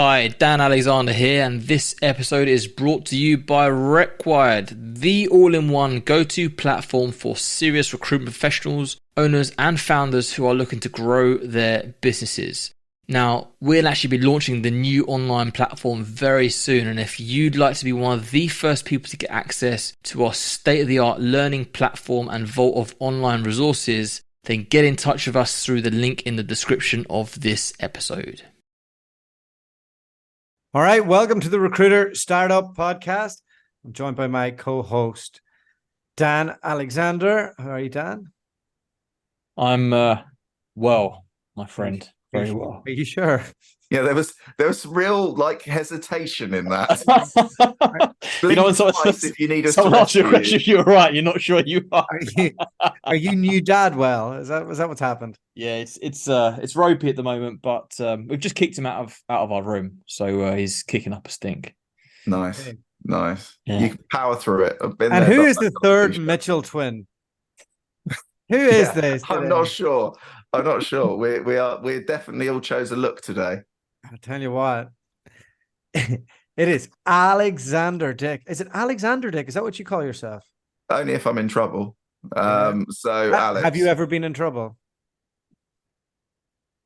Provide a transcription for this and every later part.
Hi, Dan Alexander here, and this episode is brought to you by Required, the all-in-one go-to platform for serious recruitment professionals, owners, and founders who are looking to grow their businesses. Now, we'll actually be launching the new online platform very soon, and if you'd like to be one of the first people to get access to our state-of-the-art learning platform and vault of online resources, then get in touch with us through the link in the description of this episode. All right, welcome to the Recruiter Startup Podcast. I'm joined by my co-host, Dan Alexander. How are you, Dan? I'm well, my friend. Very well. Are you sure? Yeah, there was real hesitation in that. You know, when someone if you need us someone to asks you a rescue question, you're right. You're not sure you are. Are you new dad? Well, is that what's happened? Yeah, it's ropey at the moment, but we've just kicked him out of our room, so he's kicking up a stink. Nice, Okay. nice. Yeah. You can power through it. I've been And there, who done is that the third conversation. Mitchell twin? Who is this? I'm today? not sure. I'm not sure. We definitely all chose a look today. I'll tell you what. It is Alexander Dick. Is it Alexander Dick? Is that what you call yourself? Only if I'm in trouble. Yeah. So Alex, Have you ever been in trouble?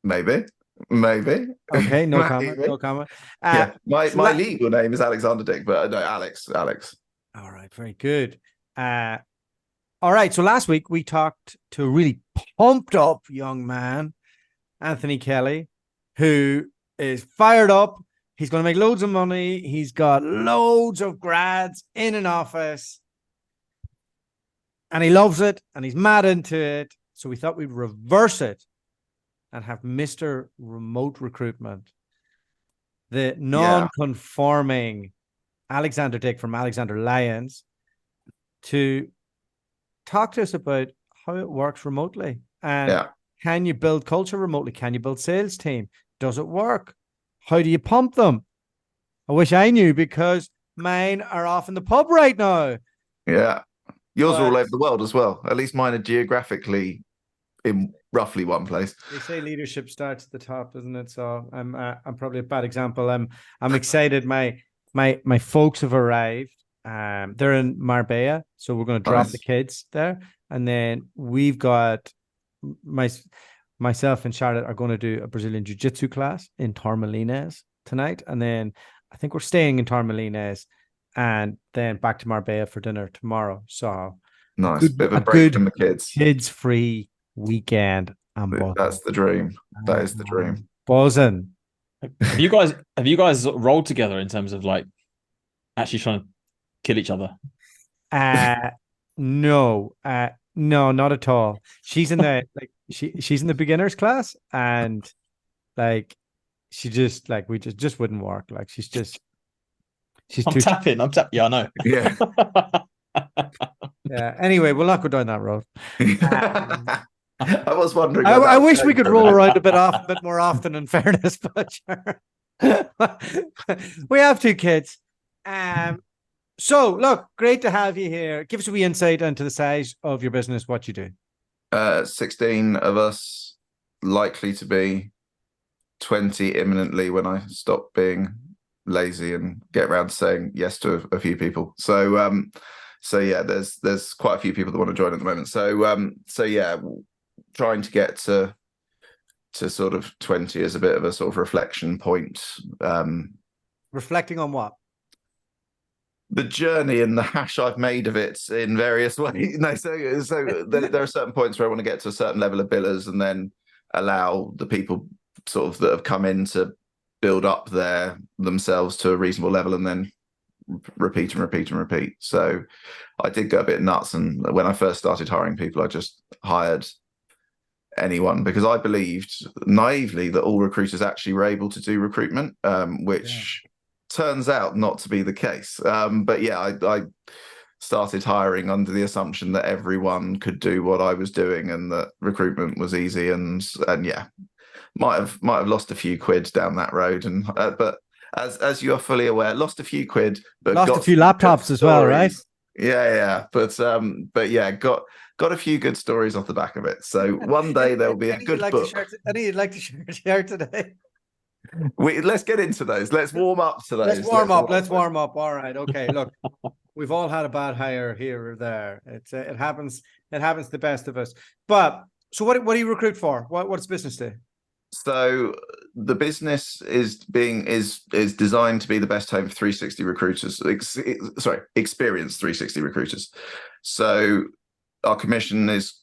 Maybe. Okay, no Maybe. comment. No comment. Yeah, my so legal name is Alexander Dick, but no, Alex. All right, very good. All right, so last week we talked to a really pumped up young man, Anthony Kelly, who is fired up. He's going to make loads of money. He's got loads of grads in an office, and he loves it, and he's mad into it. So we thought we'd reverse it and have Mr. Remote Recruitment, the non-conforming Alexander Dick from Alexander Lyons, to talk to us about how it works remotely. And can you build culture remotely? Can you build sales team? Does it work? How do you pump them? I wish I knew, because mine are off in the pub right now. Yeah. Yours are all over the world as well. At least mine are geographically in roughly one place. They say leadership starts at the top, isn't it? So I'm probably a bad example. I'm excited. My folks have arrived. They're in Marbella, so we're going to drop the kids there, and then we've got myself and Charlotte are going to do a Brazilian jiu-jitsu class in Torremolinos tonight, and then I think we're staying in Torremolinos, and then back to Marbella for dinner tomorrow. So nice, bit of a break from the kids. Kids-free weekend. That's the dream. That is the dream. Buzzing. Have you guys rolled together in terms of actually trying to kill each other? No, not at all. She's in the she's in the beginners class, and she just we just wouldn't work. I'm tapping. Yeah, I know. Yeah. Yeah. Anyway, we'll not go down that road. I was wondering. I wish we could roll around a bit more often, in fairness, but sure. We have two kids. So, look, great to have you here. Give us a wee insight into the size of your business, what you do. 16 of us, likely to be 20 imminently when I stop being lazy and get around to saying yes to a few people. So yeah, there's quite a few people that want to join at the moment. So yeah, trying to get to sort of 20 as a bit of a sort of reflection point. Reflecting on what? The journey and the hash I've made of it in various ways. No, so there are certain points where I want to get to a certain level of billers and then allow the people sort of that have come in to build up themselves to a reasonable level, and then repeat and repeat and repeat. So I did go a bit nuts, and when I first started hiring people, I just hired anyone because I believed naively that all recruiters actually were able to do recruitment, which turns out not to be the case. But yeah, I started hiring under the assumption that everyone could do what I was doing and that recruitment was easy, and yeah, might have lost a few quid down that road, and but as you are fully aware, lost a few quid, but lost got a few laptops as well, right? Yeah, but yeah, got a few good stories off the back of it. So one day there'll be a good book. Any you'd like to share today? Let's get into those. Let's warm up to those. Let's warm up. All right. Okay. Look, we've all had a bad hire here or there. It happens. It happens to the best of us. But so what do you recruit for? What's business do? So the business is designed to be the best home for 360 recruiters. Experienced 360 recruiters. So our commission is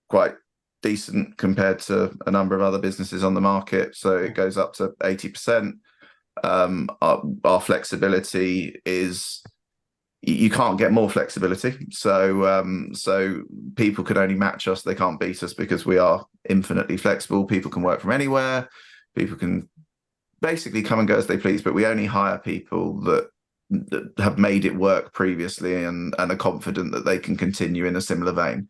quite decent compared to a number of other businesses on the market. So it goes up to 80%. Our flexibility is, you can't get more flexibility. So people can only match us. They can't beat us because we are infinitely flexible. People can work from anywhere. People can basically come and go as they please, but we only hire people that have made it work previously and are confident that they can continue in a similar vein.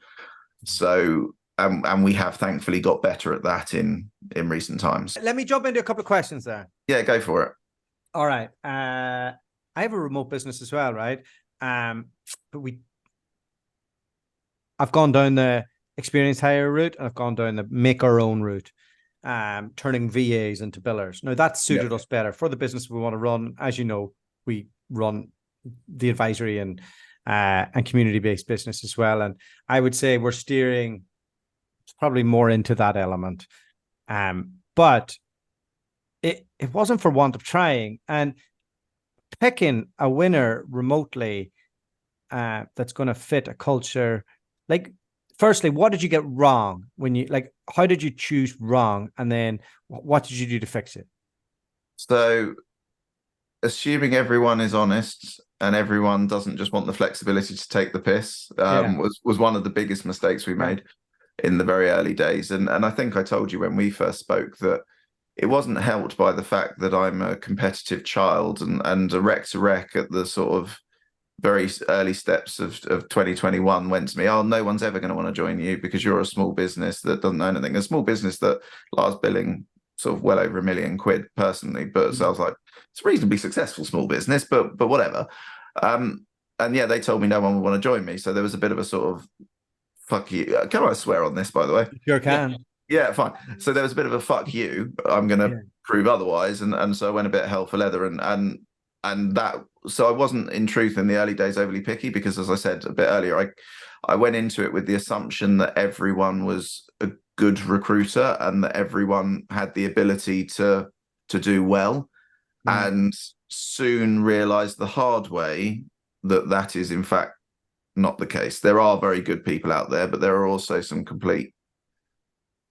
So, and we have thankfully got better at that in recent times. Let me jump into a couple of questions there. Yeah, go for it. All right. I have a remote business as well, right? But I've gone down the experienced hire route, and I've gone down the make our own route, turning VAs into billers. Now that suited us better for the business we want to run. As you know, we run the advisory and community-based business as well. And I would say we're steering probably more into that element. But it wasn't for want of trying. And picking a winner remotely that's going to fit a culture, like, firstly, what did you get wrong how did you choose wrong? And then what did you do to fix it? So assuming everyone is honest and everyone doesn't just want the flexibility to take the piss was one of the biggest mistakes we made in the very early days. And I think I told you when we first spoke that it wasn't helped by the fact that I'm a competitive child and a rec to rec at the sort of very early steps of 2021 went to me, oh, no one's ever going to want to join you because you're a small business that doesn't know anything. A small business that was billing sort of well over £1 million personally. But so I was like, it's a reasonably successful small business, but whatever. And yeah, they told me no one would want to join me. So there was a bit of a sort of, fuck you. Can I swear on this, by the way? Sure can. Yeah, fine. So there was a bit of a fuck you. I'm going to prove otherwise. And so I went a bit hell for leather and that, so I wasn't in truth in the early days overly picky because, as I said a bit earlier, I went into it with the assumption that everyone was a good recruiter and that everyone had the ability to do well, and soon realized the hard way that is in fact not the case. There are very good people out there, but there are also some complete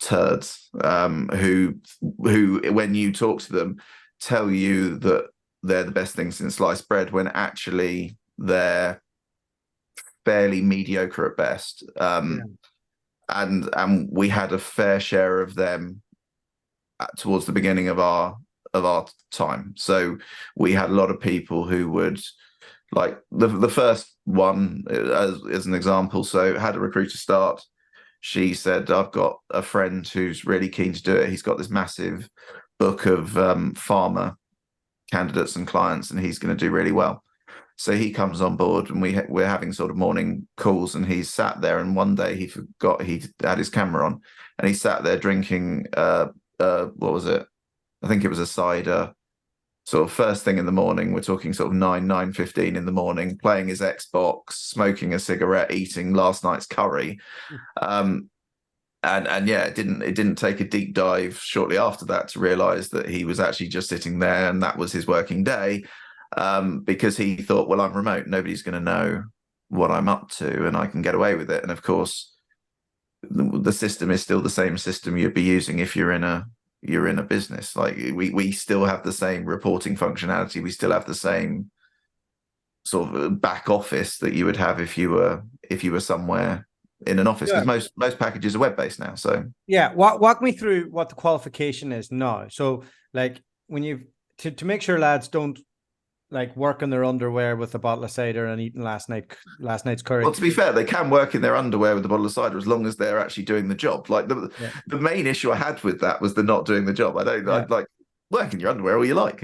turds who when you talk to them tell you that they're the best thing since sliced bread when actually they're fairly mediocre at best. And we had a fair share of them towards the beginning of our time. So we had a lot of people who would, like the first one as an example. So had a recruiter start. She said, I've got a friend who's really keen to do it. He's got this massive book of farmer candidates and clients, and he's going to do really well. So he comes on board, and we're having sort of morning calls, and he's sat there, and one day he forgot he had his camera on, and he sat there drinking what was it? I think it was a cider, sort of first thing in the morning. We're talking sort of 9:15 in the morning, playing his Xbox, smoking a cigarette, eating last night's curry. And yeah, it didn't take a deep dive shortly after that to realize that he was actually just sitting there and that was his working day, because he thought, well, I'm remote, nobody's going to know what I'm up to and I can get away with it. And of course, the system is still the same system you'd be using if you're in a business. Like we still have the same reporting functionality. We still have the same sort of back office that you would have if you were somewhere in an office, because most packages are web-based now. So walk me through what the qualification is now. So like when you to make sure lads don't like work in their underwear with a bottle of cider and eating last night's curry. Well, to be fair, they can work in their underwear with a bottle of cider as long as they're actually doing the job. Like the main issue I had with that was the not doing the job. I'd like work in your underwear all you like.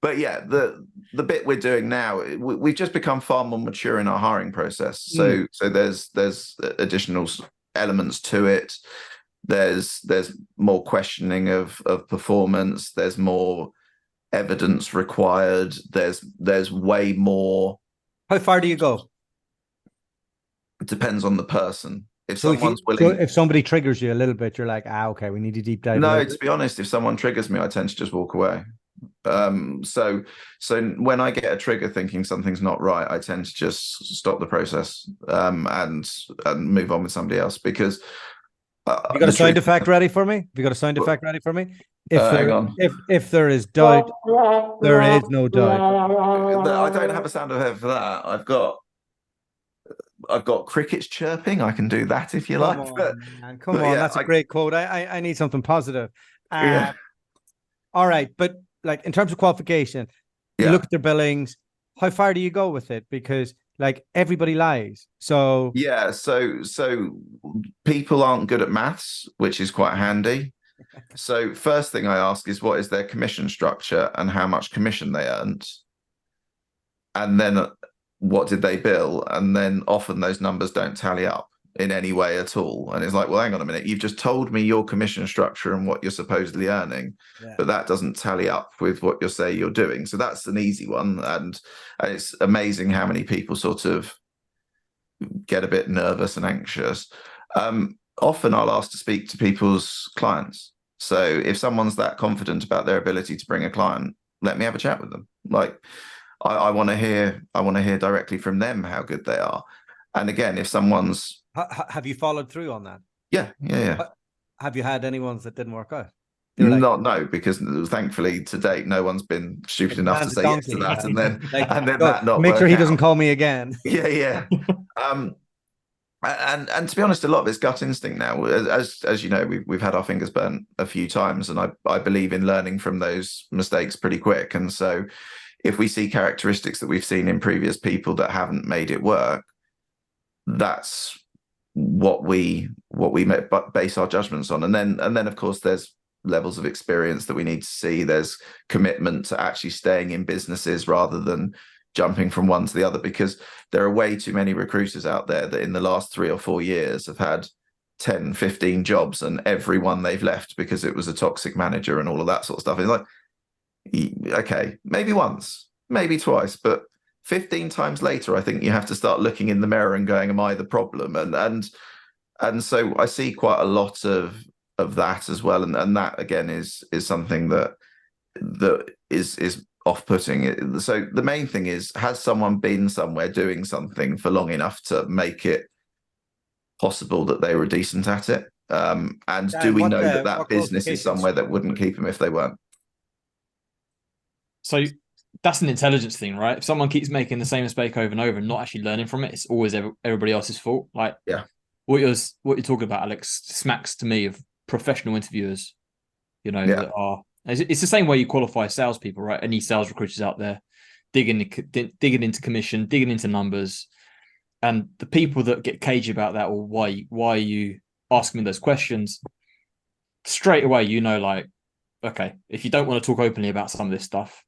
But yeah, the bit we're doing now, we've just become far more mature in our hiring process. So there's additional elements to it. there's more questioning of performance, there's more evidence required, there's way more. How far do you go? It depends on the person. If So someone's willing, if somebody triggers you a little bit, you're like, okay, we need to deep dive. no, to be honest, if someone triggers me, I tend to just walk away. So when I get a trigger thinking something's not right, I tend to just stop the process, and move on with somebody else, because you got a sound effect ready for me? Have you got a sound effect ready for me? Hang on. If there is doubt, there is no doubt. I don't have a sound effect for that. I've got crickets chirping. I can do that if you like. Come on, that's a great quote. I need something positive. Yeah. All right, but like in terms of qualification, you look at their billings. How far do you go with it? Because like everybody lies. So yeah, so people aren't good at maths, which is quite handy. So first thing I ask is, what is their commission structure and how much commission they earned? And then what did they bill? And then often those numbers don't tally up in any way at all. And it's like, well, hang on a minute, you've just told me your commission structure and what you're supposedly earning, but that doesn't tally up with what you say you're doing. So that's an easy one. And it's amazing how many people sort of get a bit nervous and anxious. Often I'll ask to speak to people's clients. So if someone's that confident about their ability to bring a client, let me have a chat with them. Like, I want to hear directly from them how good they are. And again, if someone's, have you followed through on that? Yeah. Have you had any ones that didn't work out? No, because thankfully to date, no one's been stupid enough to say yes to that, and then that not make sure he out. doesn't call me again. Yeah. And to be honest, a lot of it's gut instinct now. As you know, we've had our fingers burnt a few times, and I believe in learning from those mistakes pretty quick. And so, if we see characteristics that we've seen in previous people that haven't made it work, that's what we base our judgments on. And then of course there's levels of experience that we need to see. There's commitment to actually staying in businesses rather than jumping from one to the other, because there are way too many recruiters out there that in the last 3 or 4 years have had 10, 15 jobs, and every one they've left because it was a toxic manager and all of that sort of stuff. It's like, okay, maybe once, maybe twice, but 15 times later, I think you have to start looking in the mirror and going, am I the problem? And so I see quite a lot of that as well. And that again is something that is off-putting. So the main thing is, has someone been somewhere doing something for long enough to make it possible that they were decent at it? And do we know that business is somewhere that wouldn't keep them if they weren't? So that's an intelligence thing, right? If someone keeps making the same mistake over and over and not actually learning from it, it's always everybody else's fault. Like, what you're talking about, Alex, smacks to me of professional interviewers, that are. It's the same way you qualify salespeople, right? Any sales recruiters out there digging into commission, digging into numbers, and the people that get cagey about that, or why are you asking me those questions? Straight away, like, okay, if you don't want to talk openly about some of this stuff,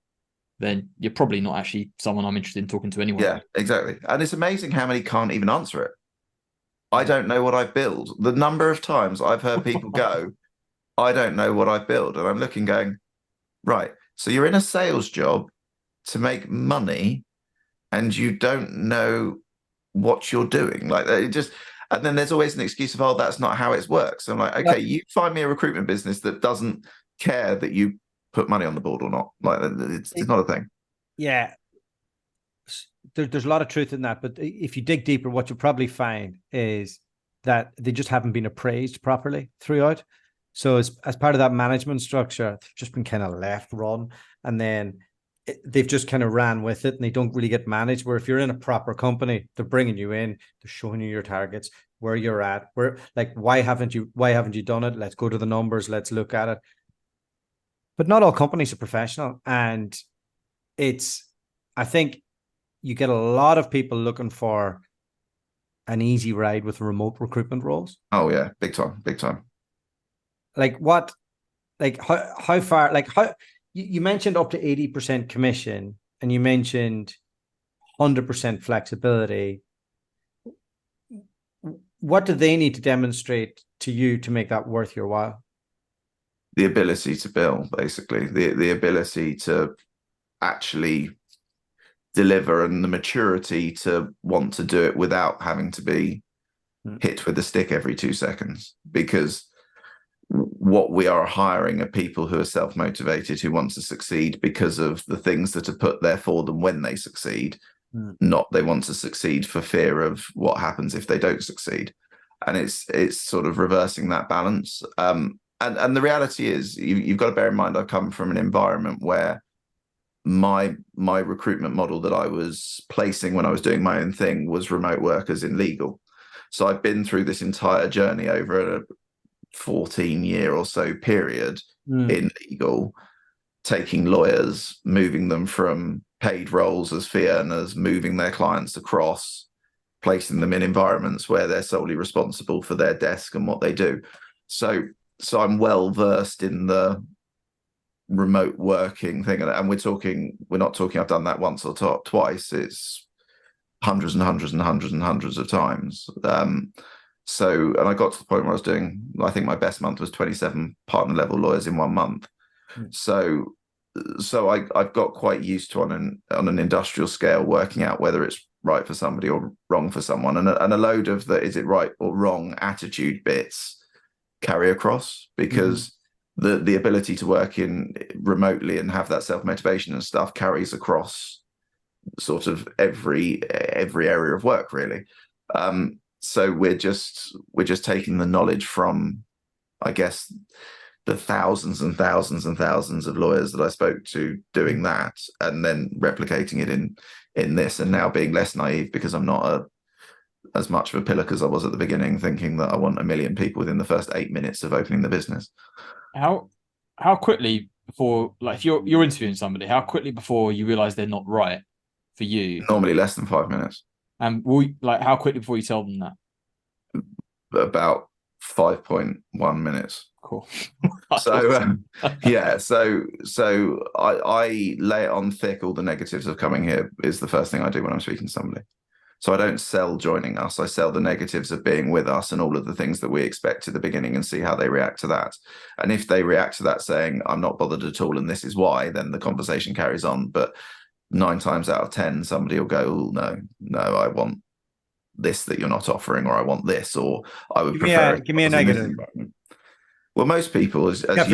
then you're probably not actually someone I'm interested in talking to anyway. Yeah, exactly. And it's amazing how many can't even answer it. I don't know what I build. The number of times I've heard people go, I don't know what I build. And I'm looking going, right, so you're in a sales job to make money and you don't know what you're doing. Like, it just, and then there's always an excuse of, oh, that's not how it works. So I'm like, okay, you find me a recruitment business that doesn't care that you put money on the board or not. Like, it's not a thing. Yeah. There's a lot of truth in that, but if you dig deeper, what you'll probably find is that they just haven't been appraised properly throughout. So as part of that management structure, they've just been kind of left run, and then they've just kind of ran with it, and they don't really get managed. Where if you're in a proper company, they're bringing you in, they're showing you your targets, where you're at, why haven't you done it? Let's go to the numbers, let's look at it. But not all companies are professional, and I think you get a lot of people looking for an easy ride with remote recruitment roles. Oh yeah, big time. Like what? Like how far? Like how? You mentioned up to 80% commission, and you mentioned 100% flexibility. What do they need to demonstrate to you to make that worth your while? The ability to bill, basically, the ability to actually deliver, and the maturity to want to do it without having to be hit with a stick every 2 seconds. Because what we are hiring are people who are self-motivated, who want to succeed because of the things that are put there for them when they succeed, not they want to succeed for fear of what happens if they don't succeed. And it's sort of reversing that balance. And the reality is, you've got to bear in mind, I've come from an environment where my recruitment model that I was placing when I was doing my own thing was remote workers in legal. So I've been through this entire journey over a 14-year or so period in legal, taking lawyers, moving them from paid roles as fee earners, moving their clients across, placing them in environments where they're solely responsible for their desk and what they do. So I'm well versed in the remote working thing, and we're not talking I've done that once or twice. It's hundreds and hundreds and hundreds and hundreds of times. So, and I got to the point where I was doing, I think my best month was 27 partner level lawyers in 1 month. So I've got quite used to on an industrial scale working out whether it's right for somebody or wrong for someone, and a load of the is it right or wrong attitude bits carry across, because the ability to work in remotely and have that self-motivation and stuff carries across sort of every area of work, really. So we're just taking the knowledge from, I guess, the thousands and thousands and thousands of lawyers that I spoke to doing that, and then replicating it in this, and now being less naive because I'm not as much of a pillar as I was at the beginning, thinking that I want 1 million people within the first 8 minutes of opening the business. How quickly before, like, if you're interviewing somebody, how quickly before you realize they're not right for you? Normally less than 5 minutes. And how quickly before you tell them that? About 5.1 minutes. Cool. So yeah, so I lay it on thick. All the negatives of coming here is the first thing I do when I'm speaking to somebody. So I don't sell joining us. I sell the negatives of being with us and all of the things that we expect at the beginning, and see how they react to that. And if they react to that saying, I'm not bothered at all and this is why, then the conversation carries on. But 9 times out of 10, somebody will go, oh, no, I want this that you're not offering, or I want this, or I would prefer. Give me a negative. Well, most people, as most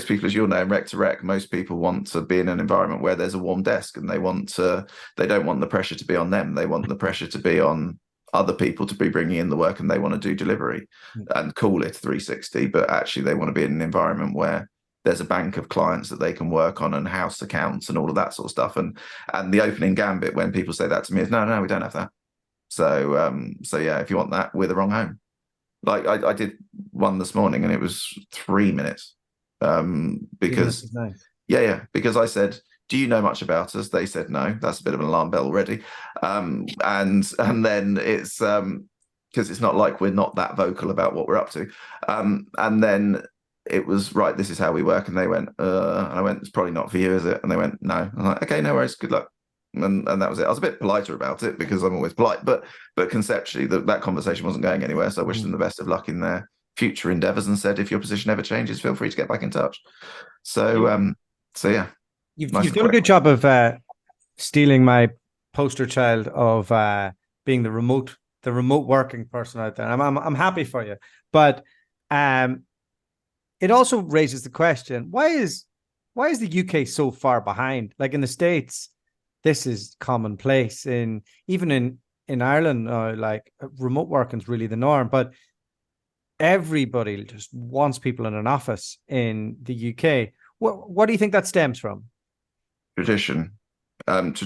people, as you'll know, rec to rec, most people want to be in an environment where there's a warm desk, and they don't want the pressure to be on them. They want the pressure to be on other people to be bringing in the work, and they want to do delivery and call it 360. But actually, they want to be in an environment where there's a bank of clients that they can work on, and house accounts and all of that sort of stuff. And the opening gambit when people say that to me is, no, we don't have that. So yeah, if you want that, we're the wrong home. Like I did one this morning, and it was 3 minutes. Because because I said, do you know much about us? They said no. That's a bit of an alarm bell already. And then it's because it's not like we're not that vocal about what we're up to. And then it was, right, this is how we work. And they went, and I went, it's probably not for you, is it? And they went, no. I'm like, okay, no worries, good luck. And that was it. I was a bit politer about it because I'm always polite, but conceptually that conversation wasn't going anywhere. So I wished them the best of luck in their future endeavors, and said, if your position ever changes, feel free to get back in touch. So yeah, you've done a good job of stealing my poster child of being the remote working person out there. I'm happy for you, but it also raises the question: why is the UK so far behind? Like in the States, this is commonplace. Even in Ireland, like remote working is really the norm, but everybody just wants people in an office in the UK. What do you think that stems from? Tradition. And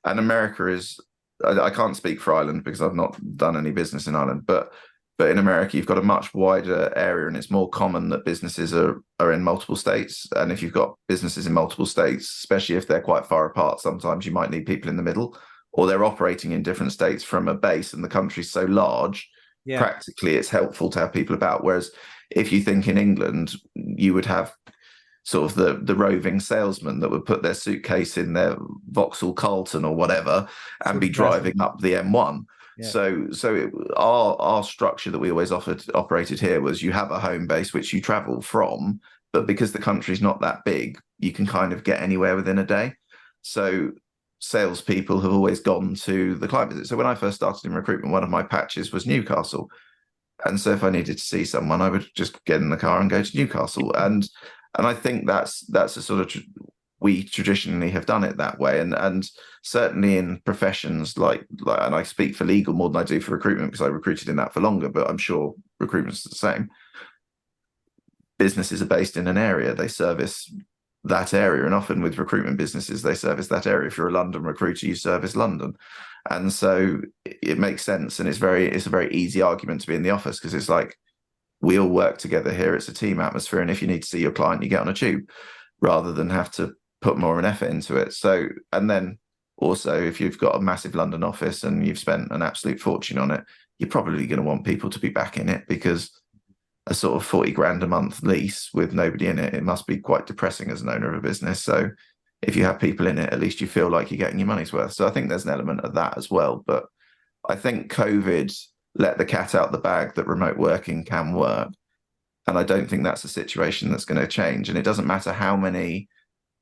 America is, I can't speak for Ireland because I've not done any business in Ireland, but in America, you've got a much wider area, and it's more common that businesses are in multiple states. And if you've got businesses in multiple states, especially if they're quite far apart, sometimes you might need people in the middle, or they're operating in different states from a base, and the country's so large, practically it's helpful to have people about. Whereas if you think in England, you would have sort of the roving salesman that would put their suitcase in their Vauxhall Carlton or whatever and be driving up the M1. Yeah. So our structure that we always operated here was you have a home base which you travel from, but because the country's not that big, you can kind of get anywhere within a day. So salespeople have always gone to the client visit. So when I first started in recruitment, one of my patches was Newcastle. And so if I needed to see someone, I would just get in the car and go to Newcastle. And I think that's a sort of we traditionally have done it that way. And certainly in professions like, and I speak for legal more than I do for recruitment because I recruited in that for longer, but I'm sure recruitment's the same. Businesses are based in an area, they service that area, and often with recruitment businesses they service that area. If you're a London recruiter, you service London, and so it makes sense. And it's a very easy argument to be in the office because it's like we all work together here, it's a team atmosphere, and if you need to see your client, you get on a tube rather than have to put more of an effort into it. So, and then also if you've got a massive London office and you've spent an absolute fortune on it, you're probably going to want people to be back in it, because a sort of 40 grand a month lease with nobody in it, it must be quite depressing as an owner of a business. So if you have people in it, at least you feel like you're getting your money's worth. So I think there's an element of that as well. But I think COVID let the cat out the bag that remote working can work. And I don't think that's a situation that's going to change. And it doesn't matter how many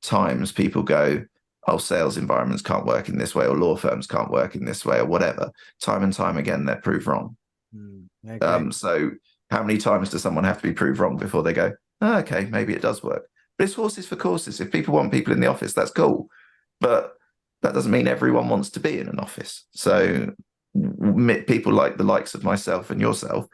times people go, oh, sales environments can't work in this way, or law firms can't work in this way, or whatever. Time and time again, they're proved wrong. So how many times does someone have to be proved wrong before they go, oh, okay, maybe it does work? But it's horses for courses. If people want people in the office, that's cool. But that doesn't mean everyone wants to be in an office. So people like the likes of myself and yourself,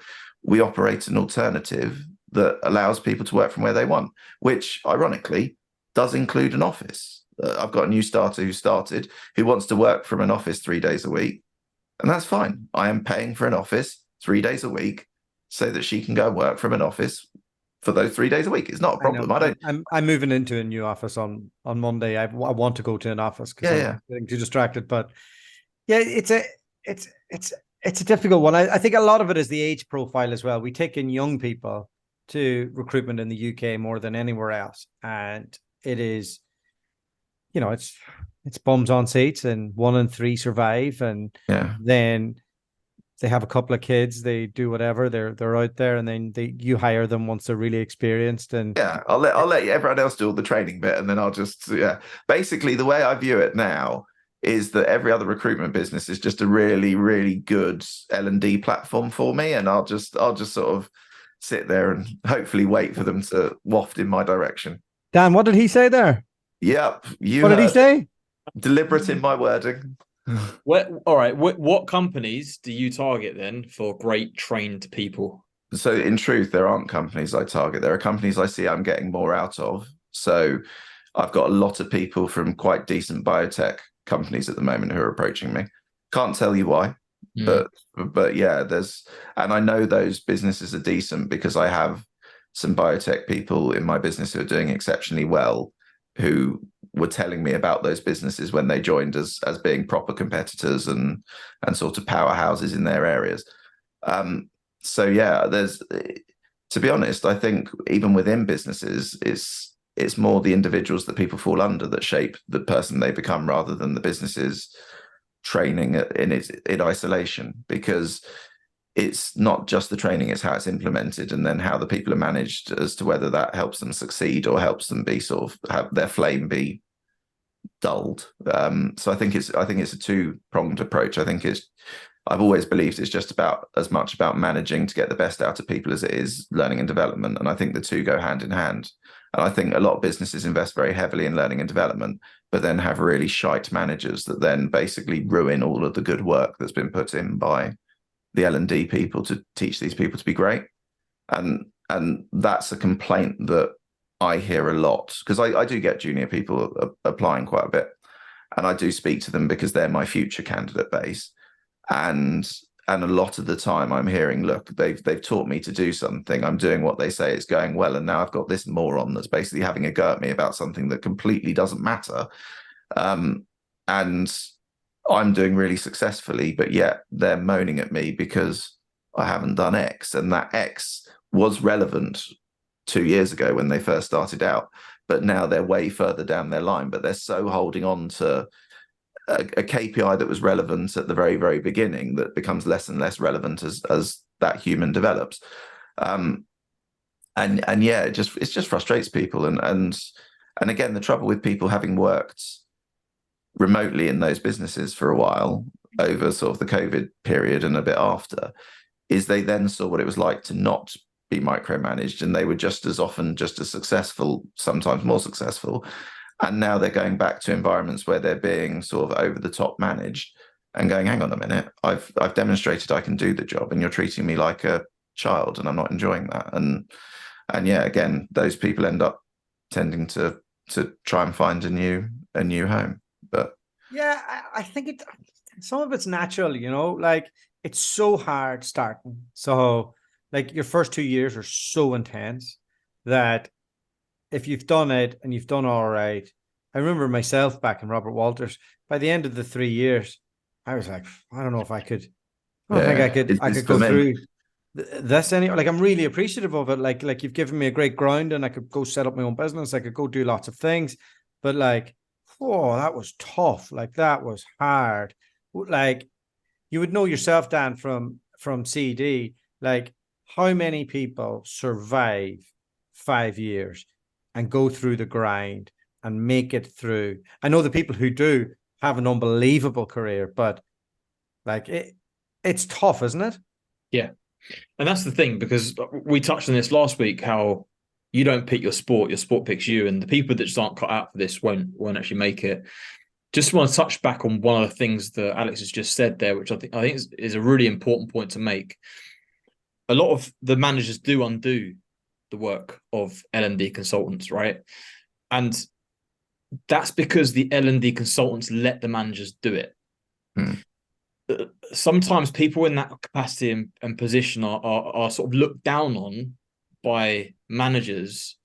we operate an alternative that allows people to work from where they want, which ironically does include an office. I've got a new starter who wants to work from an office 3 days a week. And that's fine. I am paying for an office 3 days a week so that she can go and work from an office for those 3 days a week. It's not a problem. I'm moving into a new office on Monday. I want to go to an office because I'm getting too distracted. But yeah, it's a difficult one. I think a lot of it is the age profile as well. We take in young people to recruitment in the UK more than anywhere else, and it is, it's bums on seats, and 1 in 3 survive, and then they have a couple of kids, they do whatever, they're out there, and then you hire them once they're really experienced. And I'll let everyone else do all the training bit, and then I'll just basically the way I view it now is that every other recruitment business is just a really, really good L&D platform for me, and I'll just sort of sit there and hopefully wait for them to waft in my direction. Dan, what did he say there? Yep, what did he say? Deliberate in my wording. All right. What companies do you target then for great trained people? So in truth, there aren't companies I target. There are companies I see I'm getting more out of. So I've got a lot of people from quite decent biotech companies at the moment who are approaching me. Can't tell you why, but yeah, and I know those businesses are decent because I have some biotech people in my business who are doing exceptionally well, who were telling me about those businesses when they joined as being proper competitors and sort of powerhouses in their areas. So yeah, to be honest, I think even within businesses, it's more the individuals that people fall under that shape the person they become, rather than the business's training in isolation, because it's not just the training, it's how it's implemented, and then how the people are managed as to whether that helps them succeed or helps them be sort of have their flame be dulled. So I think it's a two-pronged approach. I've always believed it's just about as much about managing to get the best out of people as it is learning and development. And I think the two go hand in hand. And I think a lot of businesses invest very heavily in learning and development, but then have really shite managers that then basically ruin all of the good work that's been put in by the L&D people to teach these people to be great. And that's a complaint that I hear a lot, because I do get junior people applying quite a bit, and I do speak to them because they're my future candidate base. And a lot of the time I'm hearing, look, they've taught me to do something. I'm doing what they say, it's going well. And now I've got this moron that's basically having a go at me about something that completely doesn't matter. And I'm doing really successfully, but yet they're moaning at me because I haven't done X. And that X was relevant 2 years ago when they first started out, but now they're way further down their line, but they're so holding on to a KPI that was relevant at the very, very beginning that becomes less and less relevant as that human develops. And yeah, it just frustrates people. And again, the trouble with people having worked remotely in those businesses for a while over sort of the COVID period and a bit after, is they then saw what it was like to not be micromanaged, and they were just as often just as successful, sometimes more successful. And now they're going back to environments where they're being sort of over the top managed and going, hang on a minute, I've demonstrated I can do the job, and you're treating me like a child, and I'm not enjoying that. And yeah, again, those people end up tending to try and find a new home. But yeah, I think some of it's natural, like it's so hard starting. So like your first 2 years are so intense that if you've done it and you've done all right, I remember myself back in Robert Walters, by the end of the 3 years, I was like, I don't know if I could, I don't think I could go through this any, like, I'm really appreciative of it. Like you've given me a great ground, and I could go set up my own business. I could go do lots of things, but like, oh, that was tough. Like that was hard. Like you would know yourself, Dan, from CD, like how many people survive 5 years and go through the grind and make it through. I know the people who do have an unbelievable career, but like it's tough, isn't it? Yeah. And that's the thing, because we touched on this last week, how you don't pick your sport picks you, and the people that just aren't cut out for this won't actually make it. Just want to touch back on one of the things that Alex has just said there, which I think is a really important point to make. A lot of the managers do undo the work of L&D consultants, right? And that's because the L&D consultants let the managers do it. Sometimes people in that capacity and position are sort of looked down on by managers.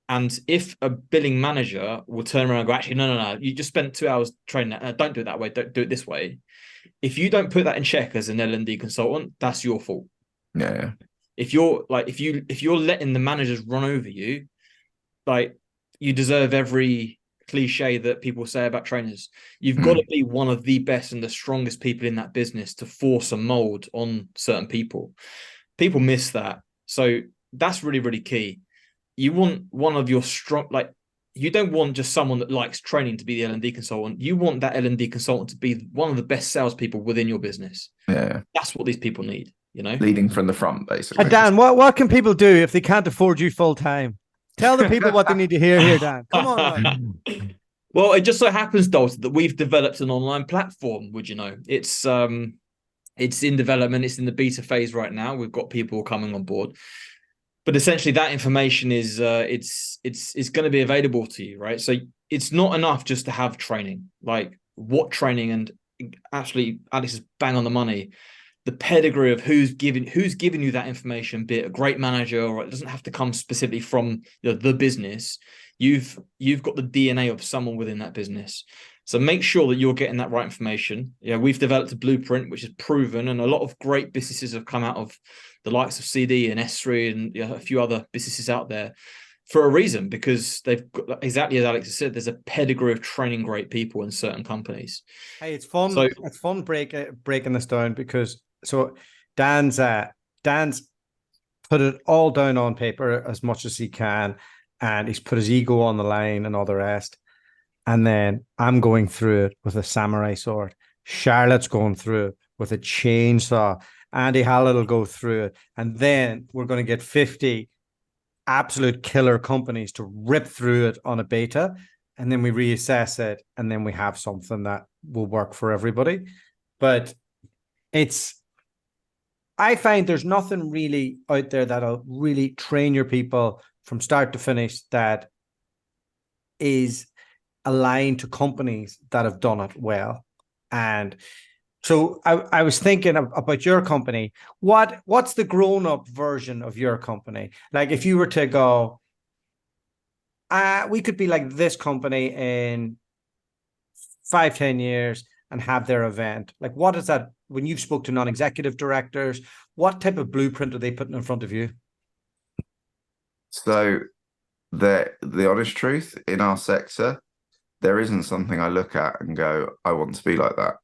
And if a billing manager will turn around and go, actually, no, you just spent 2 hours training that. Don't do it that way. Don't do it this way. If you don't put that in check as an L&D consultant, that's your fault. Yeah. If you're letting the managers run over you, like, you deserve every cliche that people say about trainers. You've got to be one of the best and the strongest people in that business to force a mold on certain people. People miss that. So that's really, really key. You want one of your strong, like, you don't want just someone that likes training to be the L&D consultant. You want that L&D consultant to be one of the best salespeople within your business. Yeah. That's what these people need, Leading from the front, basically. Dan, what can people do if they can't afford you full time? Tell the people what they need to hear here, Dan. Come on. Well, it just so happens, Dalton, that we've developed an online platform. Would you know? It's in development. It's in the beta phase right now. We've got people coming on board, but essentially that information is it's going to be available to you, right? So it's not enough just to have training. Like, what training? And actually, Alex is bang on the money. The pedigree of who's giving you that information, be it a great manager, or it doesn't have to come specifically from the business. You've got the DNA of someone within that business. So make sure that you're getting that right information. Yeah, we've developed a blueprint which is proven, and a lot of great businesses have come out of the likes of CD and S3 and a few other businesses out there for a reason, because they've got, exactly as Alex has said, there's a pedigree of training great people in certain companies. Hey, it's fun. So, it's fun breaking this down, because Dan's put it all down on paper as much as he can, and he's put his ego on the line and all the rest. And then I'm going through it with a samurai sword. Charlotte's going through it with a chainsaw. Andy Hallett will go through it. And then we're going to get 50 absolute killer companies to rip through it on a beta. And then we reassess it. And then we have something that will work for everybody. But I find there's nothing really out there that'll really train your people from start to finish that is aligned to companies that have done it well. And so I was thinking about your company. What's the grown-up version of your company? Like, if you were to go, we could be like this company in 5-10 years and have their event. Like, what is that? When you've spoke to non-executive directors, what type of blueprint are they putting in front of you? So the honest truth, in our sector, there isn't something I look at and go, I want to be like that.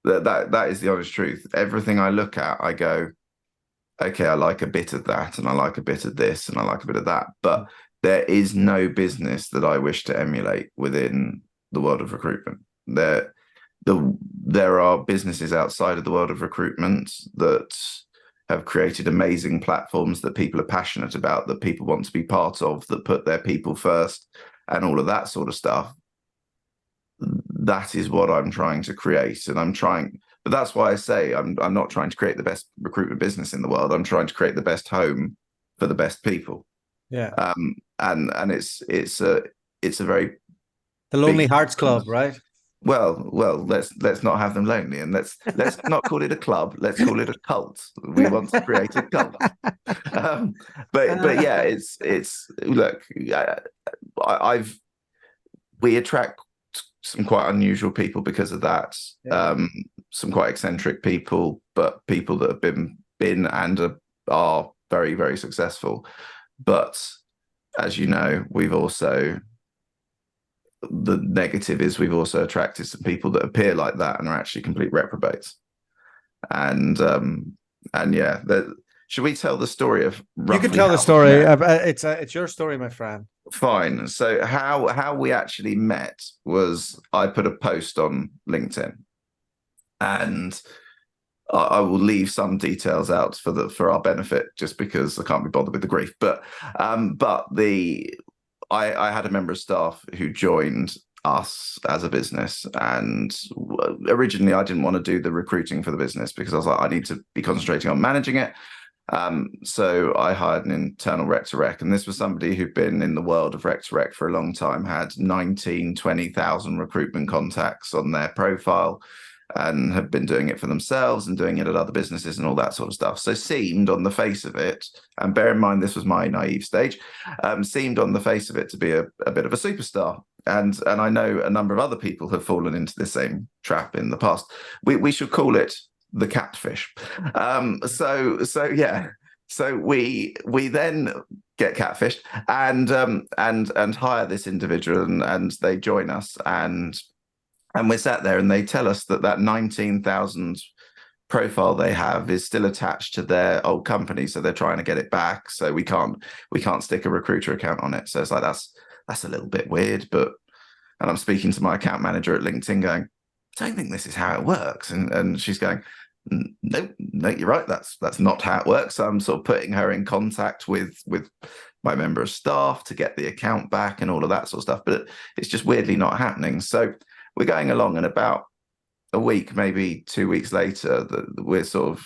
That is the honest truth. Everything I look at, I go, okay, I like a bit of that, and I like a bit of this, and I like a bit of that. But there is no business that I wish to emulate within the world of recruitment. There are businesses outside of the world of recruitment that have created amazing platforms that people are passionate about, that people want to be part of, that put their people first, and all of that sort of stuff. That is what I'm trying to create, but that's why I say I'm not trying to create the best recruitment business in the world. I'm trying to create the best home for the best people. Yeah. And it's a very The Lonely Hearts Club, right? Well, let's not have them lonely, and let's not call it a club. Let's call it a cult. We want to create a cult. But yeah, it's look, we attract some quite unusual people because of that. Yeah. Some quite eccentric people, but people that have been and are very, very successful. But as you know, the negative is we've also attracted some people that appear like that and are actually complete reprobates. And yeah, should we tell the story of? You can tell the story. It's your story, my friend. Fine. So how we actually met was I put a post on LinkedIn, and I will leave some details out for our benefit, just because I can't be bothered with the grief. But I had a member of staff who joined us as a business, and originally I didn't want to do the recruiting for the business because I was like, I need to be concentrating on managing it. So I hired an internal rec to rec, and this was somebody who'd been in the world of rec to rec for a long time, had 20,000 recruitment contacts on their profile, and had been doing it for themselves and doing it at other businesses and all that sort of stuff. So seemed on the face of it, and bear in mind this was my naive stage, seemed on the face of it to be a bit of a superstar. And I know a number of other people have fallen into the same trap in the past. We should call it the catfish. So yeah. So we then get catfished and hire this individual, and they join us, and we're sat there, and they tell us that 19,000 profile they have is still attached to their old company, so they're trying to get it back. So we can't stick a recruiter account on it. So it's like that's a little bit weird. And I'm speaking to my account manager at LinkedIn, going, I don't think this is how it works, and she's going, no, you're right. That's not how it works. So I'm sort of putting her in contact with my member of staff to get the account back and all of that sort of stuff. But it's just weirdly not happening. So we're going along, and about a week, maybe 2 weeks later, we're sort of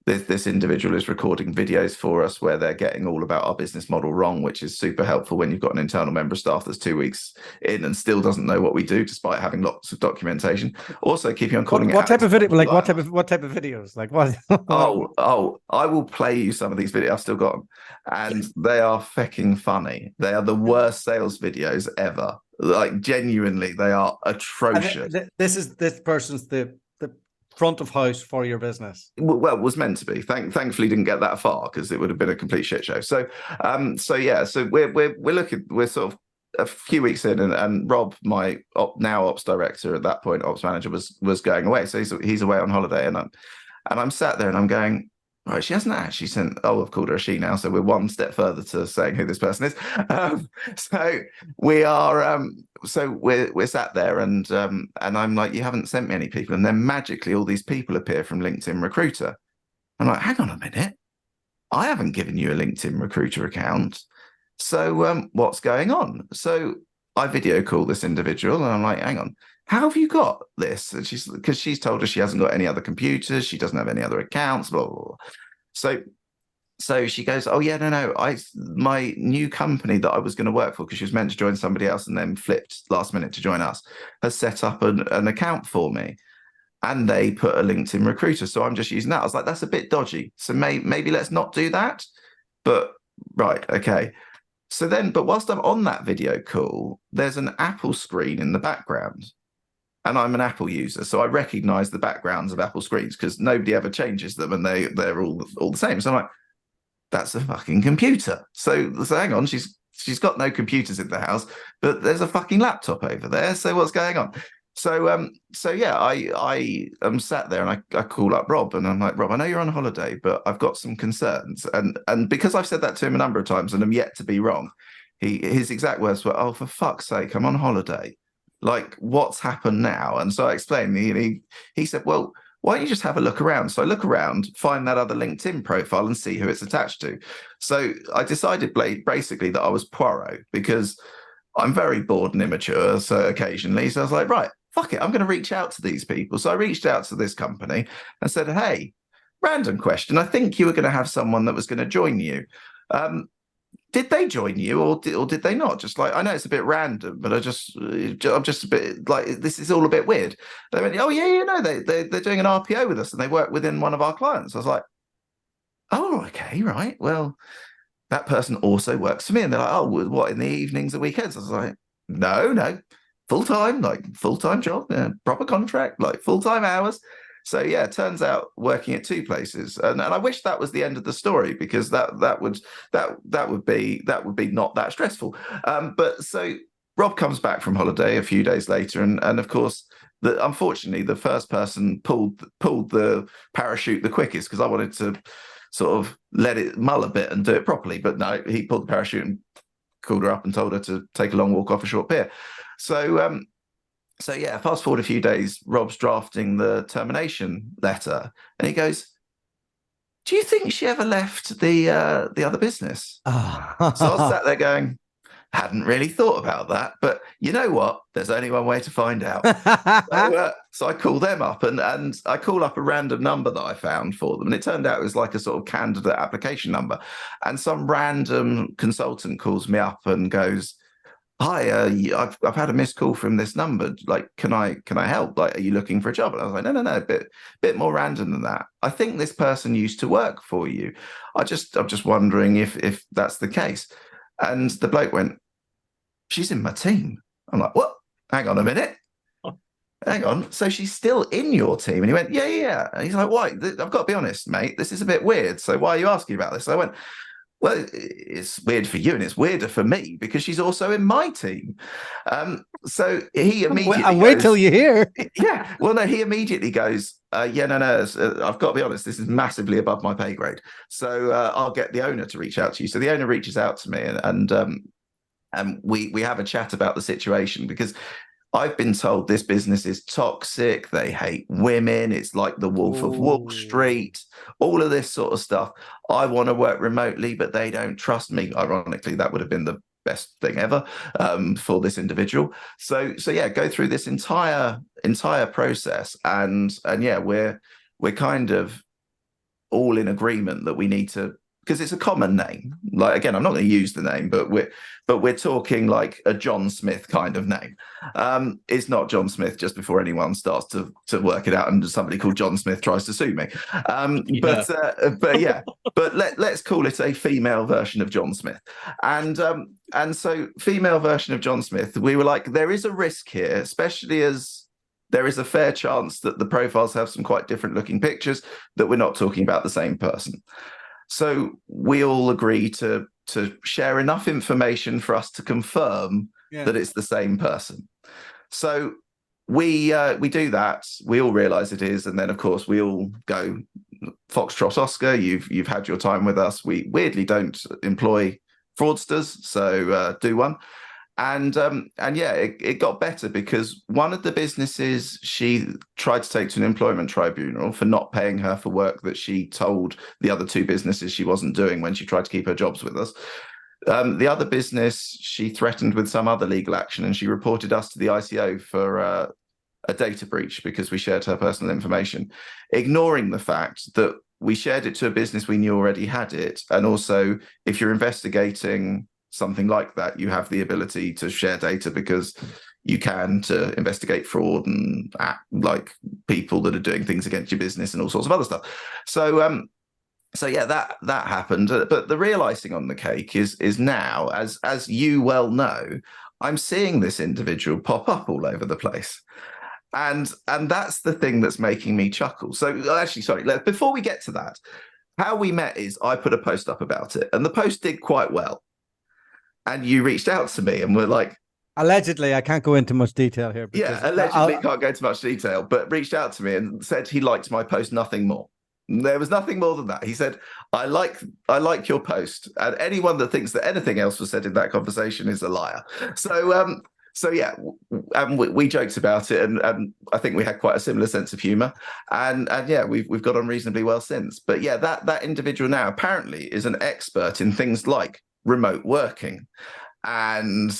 this individual is recording videos for us where they're getting all about our business model wrong, which is super helpful when you've got an internal member of staff that's 2 weeks in and still doesn't know what we do, despite having lots of documentation. Also, keeping on calling what type of video? Like what type of videos? Like what? Oh! I will play you some of these videos. I've still got them, and they are fecking funny. They are the worst sales videos ever. Like genuinely, they are atrocious. This person's the front of house for your business. Well, it was meant to be. Thankfully, didn't get that far because it would have been a complete shit show. So yeah. So we're looking. We're sort of a few weeks in, and Rob, my now ops director at that point, ops manager, was going away. So he's away on holiday, and I'm sat there, and I'm going, right, she hasn't actually sent. Oh, I've called her a she now, so we're one step further to saying who this person is. So we are. So we're sat there, and I'm like, you haven't sent me any people, and then magically all these people appear from LinkedIn Recruiter. I'm like, hang on a minute, I haven't given you a LinkedIn Recruiter account. So what's going on? So I video call this individual, and I'm like, hang on, how have you got this? And because she's told us she hasn't got any other computers, she doesn't have any other accounts, blah, blah, blah. So she goes, oh yeah, no, my new company that I was going to work for, because she was meant to join somebody else and then flipped last minute to join us, has set up an account for me, and they put a LinkedIn Recruiter. So I'm just using that. I was like, that's a bit dodgy. So maybe let's not do that. But right, okay. So then, but whilst I'm on that video call, there's an Apple screen in the background. And I'm an Apple user, so I recognize the backgrounds of Apple screens because nobody ever changes them, and they're all the same. So I'm like, that's a fucking computer. So hang on, she's she's got no computers in the house, but there's a fucking laptop over there. So what's going on? So yeah, I am sat there and I call up Rob and I'm like, Rob, I know you're on holiday, but I've got some concerns. And because I've said that to him a number of times and I'm yet to be wrong, his exact words were, "Oh, for fuck's sake, I'm on holiday. Like, what's happened now?" And so I explained. He said, "Well, why don't you just have a look around?" So I look around, find that other LinkedIn profile and see who it's attached to. So I decided basically that I was Poirot because I'm very bored and immature. So occasionally, so I was like, right, fuck it, I'm going to reach out to these people. So I reached out to this company and said, "Hey, random question. I think you were going to have someone that was going to join you. Did they join you or did they not?" Just like, I know it's a bit random, but I'm just a bit like, this is all a bit weird. They went, "Oh yeah, no, they're doing an RPO with us and they work within one of our clients." I was like, "Oh, okay, right. Well, that person also works for me." And they're like, "Oh, what, in the evenings and weekends?" I was like, no, full-time job, proper contract, like full-time hours. So yeah, it turns out working at two places, and I wish that was the end of the story because that would be not that stressful. But so Rob comes back from holiday a few days later, and of course, unfortunately, the first person pulled the parachute the quickest because I wanted to sort of let it mull a bit and do it properly, but no, he pulled the parachute and called her up and told her to take a long walk off a short pier. So yeah, fast forward a few days, Rob's drafting the termination letter, and he goes, "Do you think she ever left the other business?" So I was sat there going, "Hadn't really thought about that, but you know what? There's only one way to find out." So I call them up, and I call up a random number that I found for them, and it turned out it was like a sort of candidate application number. And some random consultant calls me up and goes, "Hi, I've had a missed call from this number. Like, can I help? Like, are you looking for a job?" And I was like, no, a bit more random than that. "I think this person used to work for you. I'm just wondering if that's the case." And the bloke went, "She's in my team." I'm like, "What? Hang on a minute. Hang on. So she's still in your team?" And he went, yeah. And he's like, "Why? I've got to be honest, mate. This is a bit weird. So why are you asking about this?" So I went, "Well, it's weird for you and it's weirder for me because she's also in my team." So he immediately and wait till you hear. Yeah. Well, no, he immediately goes, "Yeah, no. I've got to be honest. This is massively above my pay grade. So I'll get the owner to reach out to you." So the owner reaches out to me and we have a chat about the situation because I've been told this business is toxic. They hate women. It's like the Wolf of Wall Street, all of this sort of stuff. I want to work remotely, but they don't trust me. Ironically, that would have been the best thing ever for this individual. So yeah, go through this entire process, and yeah, we're kind of all in agreement that we need to, because it's a common name. Like, again, I'm not going to use the name, but we're talking like a John Smith kind of name. It's not John Smith, just before anyone starts to work it out and somebody called John Smith tries to sue me. But let's call it a female version of John Smith. And so female version of John Smith, we were like, there is a risk here, especially as there is a fair chance that the profiles have some quite different looking pictures, that we're not talking about the same person. So we all agree to share enough information for us to confirm that it's the same person. So we do that. We all realize it is, and then of course we all go, "Foxtrot Oscar, you've had your time with us. We weirdly don't employ fraudsters, so do one." And yeah, it got better because one of the businesses she tried to take to an employment tribunal for not paying her for work that she told the other two businesses she wasn't doing when she tried to keep her jobs with us. The other business she threatened with some other legal action, and she reported us to the ICO for a data breach because we shared her personal information, ignoring the fact that we shared it to a business we knew already had it. And also, if you're investigating something like that, you have the ability to share data because you can, to investigate fraud and like people that are doing things against your business and all sorts of other stuff. So yeah, that happened. But the real icing on the cake is now, as you well know, I'm seeing this individual pop up all over the place. And that's the thing that's making me chuckle. So actually, sorry, before we get to that, how we met is I put a post up about it, and the post did quite well. and you reached out to me and were like, allegedly, I can't go into much detail here. yeah, allegedly can't go into much detail, but reached out to me and said he liked my post, nothing more. There was nothing more than that. He said, I like your post, and anyone that thinks that anything else was said in that conversation is a liar. So yeah, and we joked about it, and I think we had quite a similar sense of humor, and yeah, we've got on reasonably well since. But yeah, that individual now apparently is an expert in things like remote working and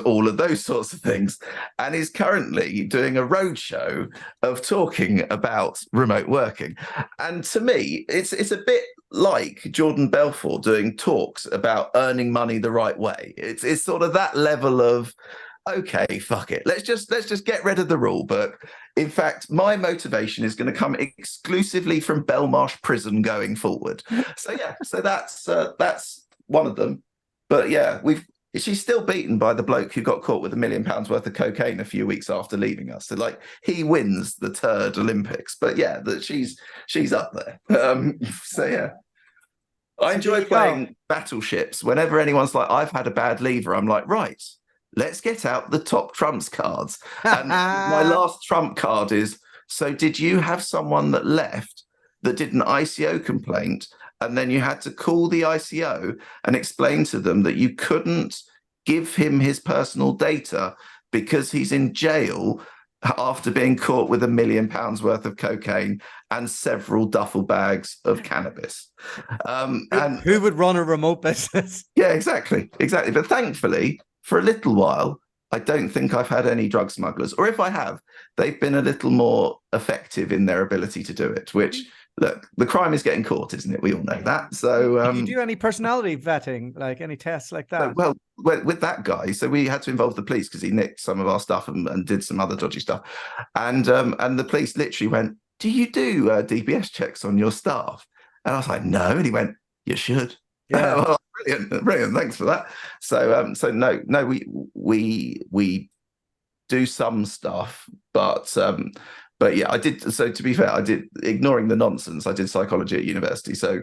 all of those sorts of things, and is currently doing a roadshow of talking about remote working. And to me, it's a bit like Jordan Belfort doing talks about earning money the right way. It's sort of that level of, okay, fuck it, let's just get rid of the rule book. In fact, my motivation is going to come exclusively from Belmarsh Prison going forward. So yeah, so that's one of them. But yeah, she's still beaten by the bloke who got caught with £1 million worth of cocaine a few weeks after leaving us. So like, he wins the third Olympics. But yeah, that she's up there. So yeah, I enjoy playing battleships. Whenever anyone's like, I've had a bad lever, I'm like, right, let's get out the top trumps cards. And my last trump card is, so did you have someone that left that did an ICO complaint, and then you had to call the ICO and explain to them that you couldn't give him his personal data because he's in jail after being caught with £1 million worth of cocaine and several duffel bags of cannabis? And who would run a remote business? Yeah, exactly. But thankfully, for a little while, I don't think I've had any drug smugglers, or if I have, they've been a little more effective in their ability to do it, which, look, the crime is getting caught, isn't it? We all know that. So do you do any personality vetting, like any tests like that? Well, with that guy, so we had to involve the police because he nicked some of our stuff and did some other dodgy stuff. And the police literally went, do you do DBS checks on your staff? And I was like, no. And he went, you should. Yeah. Well, brilliant. Thanks for that. So no, we do some stuff, but yeah, I did. So to be fair, I did, ignoring the nonsense, I did psychology at university. So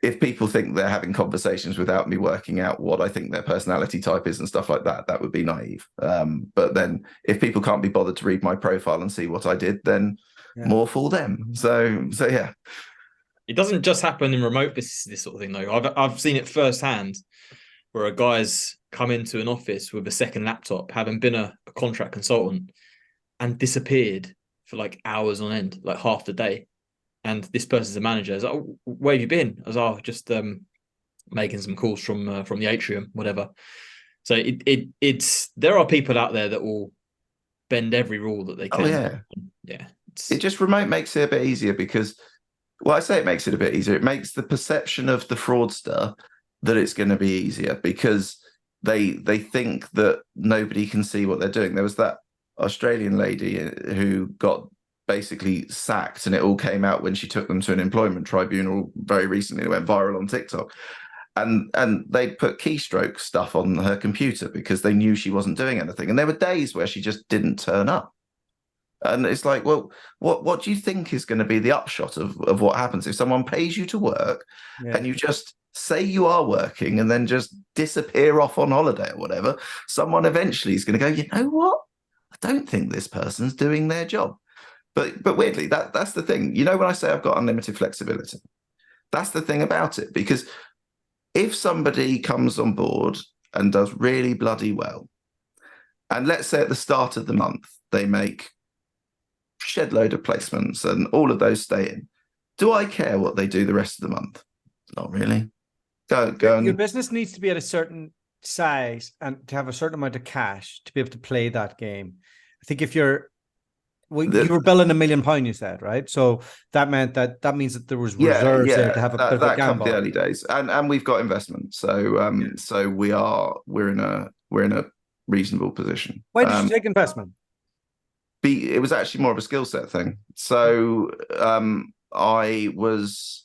if people think they're having conversations without me working out what I think their personality type is and stuff like that, that would be naive. But then if people can't be bothered to read my profile and see what I did, then more for them. So yeah. It doesn't just happen in remote businesses, this sort of thing, though. I've seen it firsthand, where a guy's come into an office with a second laptop, having been a contract consultant, and disappeared for like hours on end, like half the day. And this person's a manager. I was like, oh, where have you been? I was just making some calls from the atrium, whatever. So it's there are people out there that will bend every rule that they can. Oh, yeah. It just remote makes it a bit easier because, well, I say it makes it a bit easier. It makes the perception of the fraudster that it's going to be easier because they think that nobody can see what they're doing. There was that Australian lady who got basically sacked, and it all came out when she took them to an employment tribunal very recently. It went viral on TikTok. And they put keystroke stuff on her computer because they knew she wasn't doing anything. And there were days where she just didn't turn up. And it's like, well, what do you think is going to be the upshot of what happens if someone pays you to work and you just say you are working and then just disappear off on holiday or whatever? Someone eventually is going to go, you know what? I don't think this person's doing their job. But weirdly, that's the thing. You know, when I say I've got unlimited flexibility, that's the thing about it. Because if somebody comes on board and does really bloody well, and let's say at the start of the month, they make shed load of placements and all of those stay in, do I care what they do the rest of the month? Not really. Your business needs to be at a certain size and to have a certain amount of cash to be able to play that game. I think if you were billing £1 million, you said, right? So that meant that means that there was reserves there to have a bit of a gamble. The early days, and we've got investment, so so we're in a reasonable position. Why did you take investment? It was actually more of a skill set thing. So I was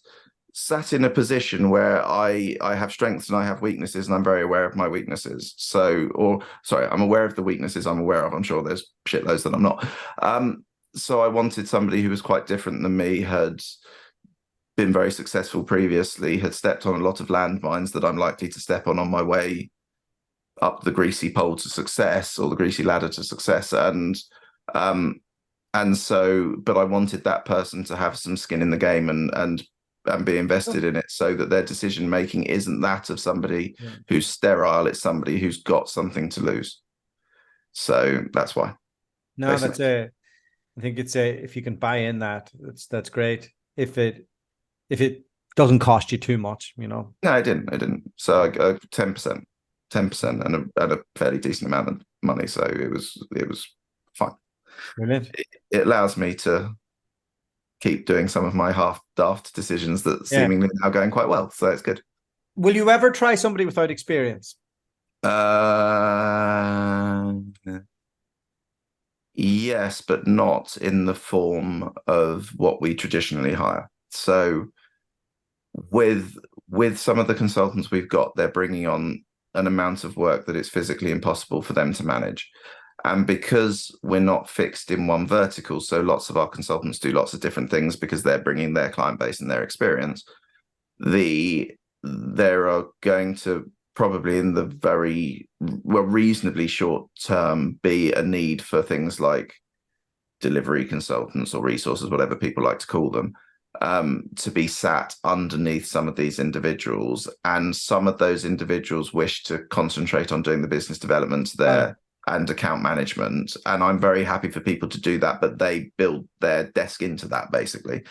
sat in a position where I have strengths and I have weaknesses, and I'm very aware of my weaknesses. I'm aware of the weaknesses I'm aware of. I'm sure there's shitloads that I'm not. So I wanted somebody who was quite different than me, had been very successful previously, had stepped on a lot of landmines that I'm likely to step on my way up the greasy pole to success, or the greasy ladder to success. And so, but I wanted that person to have some skin in the game and be invested in it, so that their decision making isn't that of somebody who's sterile. It's somebody who's got something to lose. So that's why. No, basically. I think it's if you can buy in that's great. If it doesn't cost you too much, No, it didn't. So I go 10%, and a fairly decent amount of money. So it was fine. Brilliant. It allows me to keep doing some of my half-daft decisions that seemingly now going quite well. So it's good. Will you ever try somebody without experience? Yes, but not in the form of what we traditionally hire. So with some of the consultants we've got, they're bringing on an amount of work that it's physically impossible for them to manage. And because we're not fixed in one vertical, so lots of our consultants do lots of different things because they're bringing their client base and their experience. There are going to probably in the reasonably short term be a need for things like delivery consultants or resources, whatever people like to call them, to be sat underneath some of these individuals. And some of those individuals wish to concentrate on doing the business development there and account management. And I'm very happy for people to do that, but they build their desk into that basically.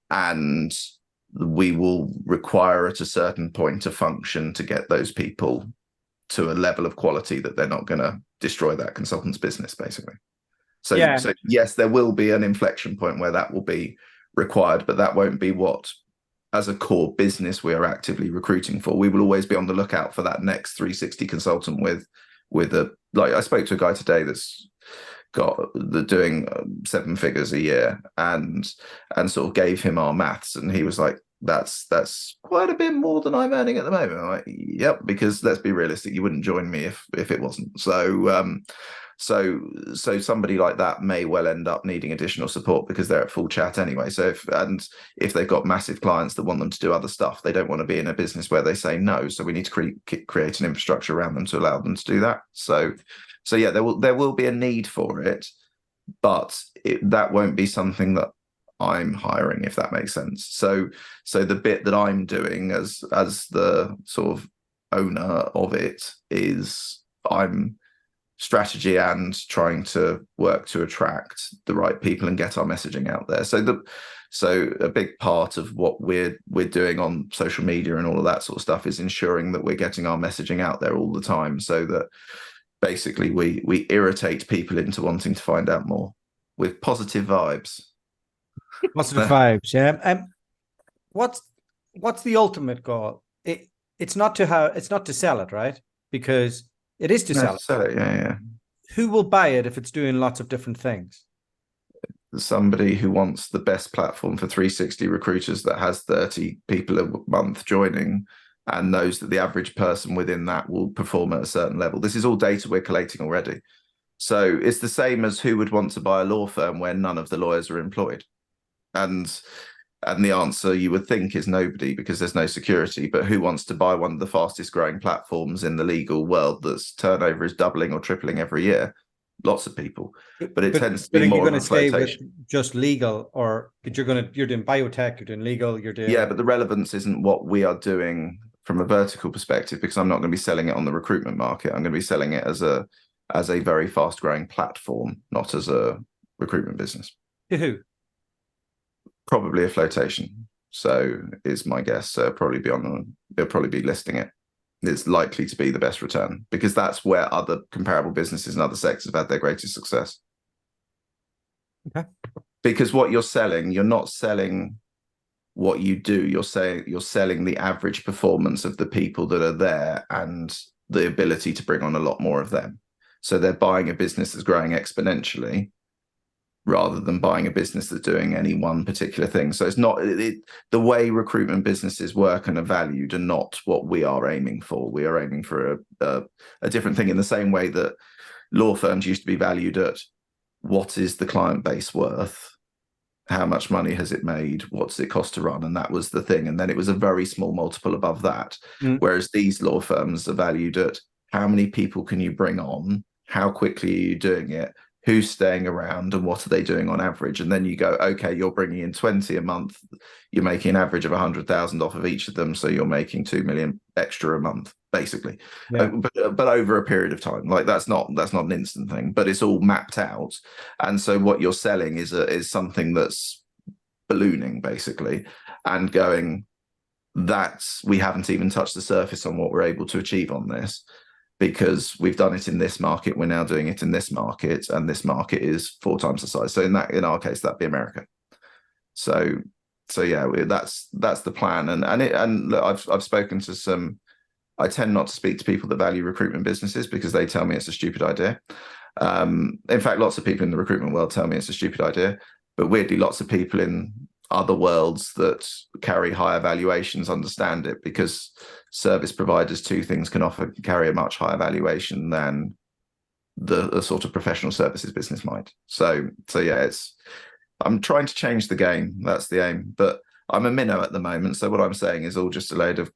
And we will require at a certain point a function to get those people to a level of quality that they're not going to destroy that consultant's business basically. So yes, there will be an inflection point where that will be required, but that won't be what, as a core business, we are actively recruiting for. We will always be on the lookout for that next 360 consultant with a, like I spoke to a guy today that's doing 7 figures a year, and sort of gave him our maths, and he was like, that's quite a bit more than I'm earning at the moment. I'm like, yep, because let's be realistic, you wouldn't join me if it wasn't. So somebody like that may well end up needing additional support because they're at full chat anyway. So if they've got massive clients that want them to do other stuff, they don't want to be in a business where they say no. So we need to create an infrastructure around them to allow them to do that. So yeah, there will be a need for it, but that won't be something that I'm hiring, if that makes sense. So the bit that I'm doing as the sort of owner of it is I'm strategy and trying to work to attract the right people and get our messaging out there. So a big part of what we're doing on social media and all of that sort of stuff is ensuring that we're getting our messaging out there all the time, so that basically we irritate people into wanting to find out more with positive vibes. Positive vibes, yeah. What's the ultimate goal? It's not to sell it, right? Because it is to sell it. Yeah. Who will buy it if it's doing lots of different things? Somebody who wants the best platform for 360 recruiters that has 30 people a month joining, and knows that the average person within that will perform at a certain level. This is all data we're collating already. So it's the same as who would want to buy a law firm where none of the lawyers are employed. And the answer you would think is nobody, because there's no security. But who wants to buy one of the fastest growing platforms in the legal world that's turnover is doubling or tripling every year? Lots of people. But it tends to be more of a flotation. But are you going to stay with just legal, or you're doing biotech, you're doing legal, you're doing... Yeah, but the relevance isn't what we are doing from a vertical perspective, because I'm not going to be selling it on the recruitment market. I'm going to be selling it as a very fast growing platform, not as a recruitment business. To who? Probably a flotation. So is my guess. So they'll probably be listing it. It's likely to be the best return, because that's where other comparable businesses in other sectors have had their greatest success. Okay. Because what you're selling, you're not selling what you do. You're selling the average performance of the people that are there and the ability to bring on a lot more of them. So they're buying a business that's growing exponentially, rather than buying a business that's doing any one particular thing. So it's not the way recruitment businesses work and are valued are not what we are aiming for. We are aiming for a different thing, in the same way that law firms used to be valued at what is the client base worth, how much money has it made, what's it cost to run, and that was the thing. And then it was a very small multiple above that. Whereas these law firms are valued at how many people can you bring on, how quickly are you doing it, who's staying around, and what are they doing on average. And then you go, okay, you're bringing in 20 a month, you're making an average of 100,000 off of each of them, so you're making 2 million extra a month, basically. But over a period of time. Like that's not an instant thing, but it's all mapped out. And so what you're selling is something that's ballooning, basically, and going, that's, we haven't even touched the surface on what we're able to achieve on this, because we've done it in this market, we're now doing it in this market, and this market is 4 times the size. So in our case, that'd be America. So yeah, that's the plan. And look, I've spoken to some. I tend not to speak to people that value recruitment businesses because they tell me it's a stupid idea. In fact, lots of people in the recruitment world tell me it's a stupid idea, but weirdly, lots of people in other worlds that carry higher valuations understand it, because service providers, 2 things can carry a much higher valuation than the sort of professional services business might. So yeah, I'm trying to change the game. That's the aim, but I'm a minnow at the moment. So what I'm saying is all just a load of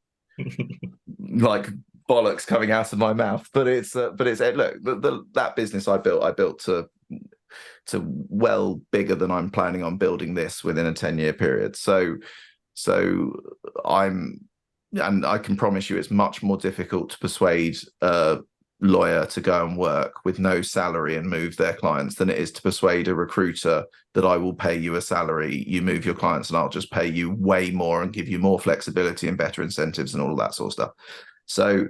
like bollocks coming out of my mouth. But it's look, that business I built to well bigger than I'm planning on building this within a 10-year period. So and I can promise you it's much more difficult to persuade a lawyer to go and work with no salary and move their clients than it is to persuade a recruiter that I will pay you a salary, you move your clients, and I'll just pay you way more and give you more flexibility and better incentives and all of that sort of stuff. So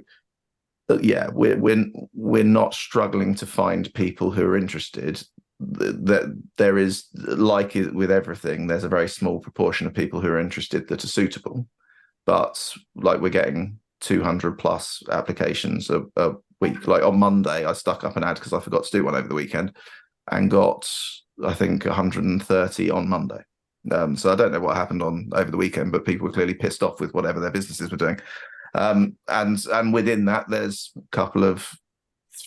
yeah, we're not struggling to find people who are interested. That there is, like with everything, there's a very small proportion of people who are interested that are suitable, but like we're getting 200 plus applications a week. Like on Monday, I stuck up an ad because I forgot to do one over the weekend, and got, I think, 130 on Monday. So I don't know what happened over the weekend, but people were clearly pissed off with whatever their businesses were doing. And within that, there's a couple of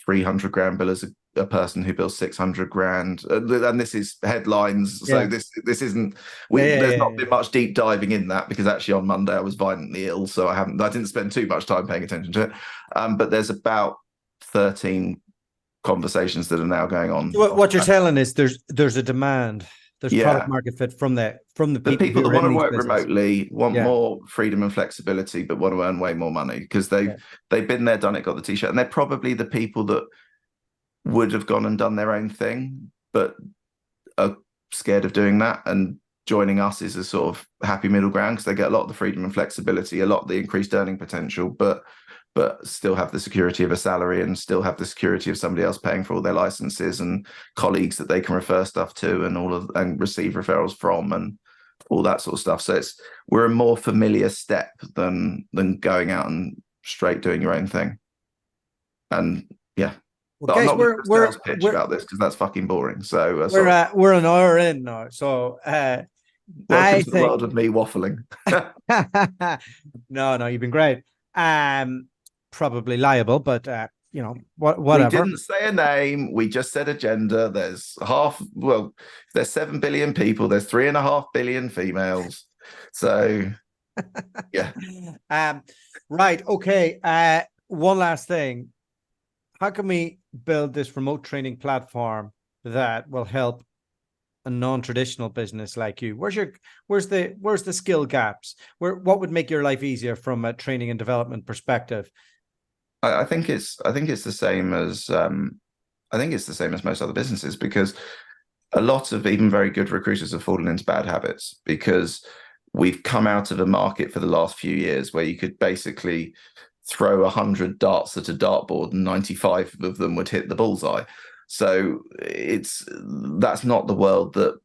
300 grand billers a person who bills 600 grand, and this is headlines. So this isn't. There's not been much deep diving in that, because actually on Monday I was violently ill, so I didn't spend too much time paying attention to it. But there's about 13 conversations that are now going on. What you're telling is there's a demand. There's product market fit from the people that want to work remotely, want more freedom and flexibility, but want to earn way more money, because they've been there, done it, got the t-shirt, and they're probably the people that would have gone and done their own thing, but are scared of doing that. And joining us is a sort of happy middle ground, because they get a lot of the freedom and flexibility, a lot of the increased earning potential, but still have the security of a salary, and still have the security of somebody else paying for all their licenses and colleagues that they can refer stuff to and receive referrals from and all that sort of stuff. So we're a more familiar step than going out and straight doing your own thing. And yeah. Well, guys, I'm not going to pitch about this because that's fucking boring. So we're an hour in now. So welcome to the world of me waffling. No, you've been great. Probably liable, but whatever. We didn't say a name. We just said a gender. There's 7 billion people. There's 3.5 billion females. So yeah. Right. Okay. One last thing. How can we build this remote training platform that will help a non-traditional business like you? Where's the skill gaps? What would make your life easier from a training and development perspective? I think it's the same as most other businesses, because a lot of even very good recruiters have fallen into bad habits, because we've come out of a market for the last few years where you could basically throw 100 darts at a dartboard and 95 of them would hit the bullseye. So that's not the world that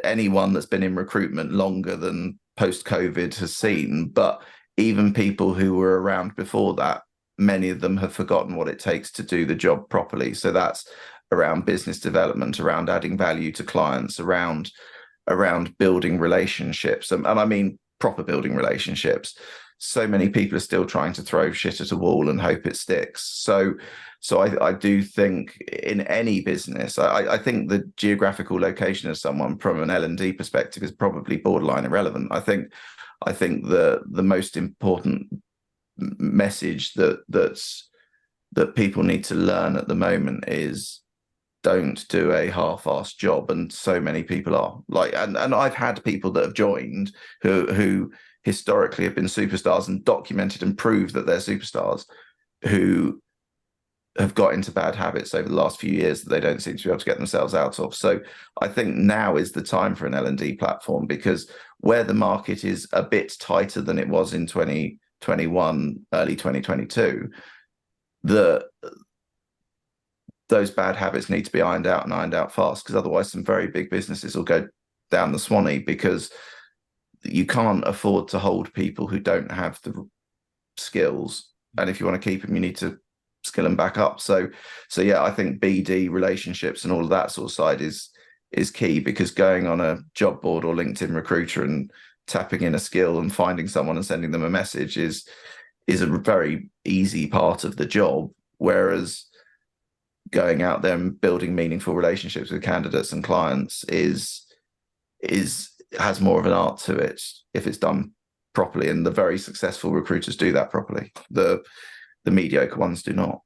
anyone that's been in recruitment longer than post-COVID has seen. But even people who were around before that, many of them have forgotten what it takes to do the job properly. So that's around business development, around adding value to clients, around building relationships, and I mean proper building relationships. So many people are still trying to throw shit at a wall and hope it sticks. So I do think in any business, I think the geographical location of someone from an L&D perspective is probably borderline irrelevant. I think the most important message that's that people need to learn at the moment is don't do a half-assed job, and so many people are like, and I've had people that have joined who historically have been superstars and documented and proved that they're superstars, who have got into bad habits over the last few years that they don't seem to be able to get themselves out of. So I think now is the time for an L&D platform, because where the market is a bit tighter than it was in 2021, early 2022, those bad habits need to be ironed out fast, because otherwise some very big businesses will go down the Swanee, because you can't afford to hold people who don't have the skills. And if you want to keep them, you need to skill them back up. So yeah, I think BD, relationships and all of that sort of side is key, because going on a job board or LinkedIn Recruiter and tapping in a skill and finding someone and sending them a message is a very easy part of the job, whereas going out there and building meaningful relationships with candidates and clients has more of an art to it if it's done properly. And the very successful recruiters do that properly. The mediocre ones do not.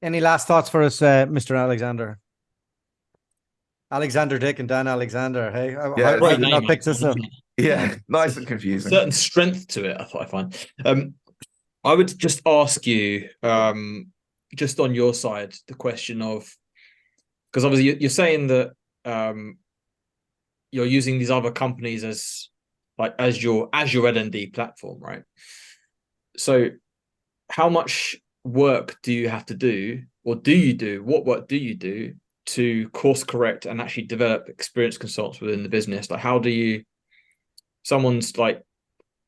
Any last thoughts for us, Mr. Alexander? Alexander Dick and Dan Alexander. Hey, Yeah, how did you not pick this up? Yeah, nice and confusing. Certain strength to it, I find. I would just ask you, just on your side, the question of, because obviously you're saying that you're using these other companies as your L&D platform, right? So how much work do you have to do, or what work do you do to course correct and actually develop experienced consultants within the business? Like, how do you, someone's like